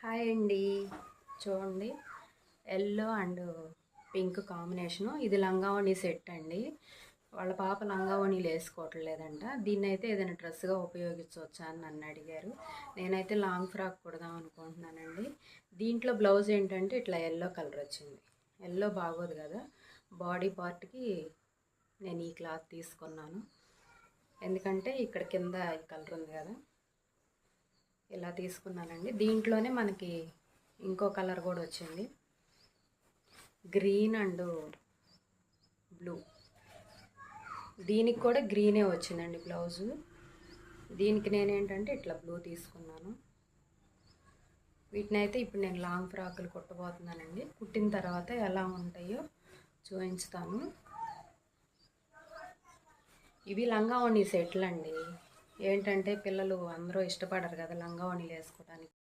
Hi అండి. చూడండి, yellow and pink combination. ఇది లంగావోణి సెట్ అండి. వాళ్ళ పాప లంగావోణీలు వేసుకోవట్లేదంట. దీన్ని అయితే ఏదైనా డ్రెస్గా ఉపయోగించవచ్చా అని నన్ను అడిగారు. నేనైతే లాంగ్ ఫ్రాక్ కుడదాం అనుకుంటున్నానండి. దీంట్లో బ్లౌజ్ ఏంటంటే ఇట్లా ఎల్లో కలర్ వచ్చింది. ఎల్లో బాగోదు కదా, బాడీ పార్ట్కి నేను ఈ క్లాత్ తీసుకున్నాను. ఎందుకంటే ఇక్కడ కింద ఈ కలర్ ఉంది కదా, ఇలా తీసుకున్నానండి. దీంట్లోనే మనకి ఇంకో కలర్ కూడా వచ్చింది, గ్రీన్ అండ్ బ్లూ. దీనికి కూడా గ్రీనే వచ్చిందండి బ్లౌజు. దీనికి నేనేంటంటే ఇట్లా బ్లూ తీసుకున్నాను. వీటిని అయితే ఇప్పుడు నేను లాంగ్ ఫ్రాకులు కుట్టబోతున్నానండి. కుట్టిన తర్వాత ఎలా ఉంటాయో చూపించుతాను. ఇవి లంగావోణి సెట్లు అండి. ఏంటంటే పిల్లలు అందరూ ఇష్టపడరు కదా లంగావోణీలు వేసుకోవడానికి.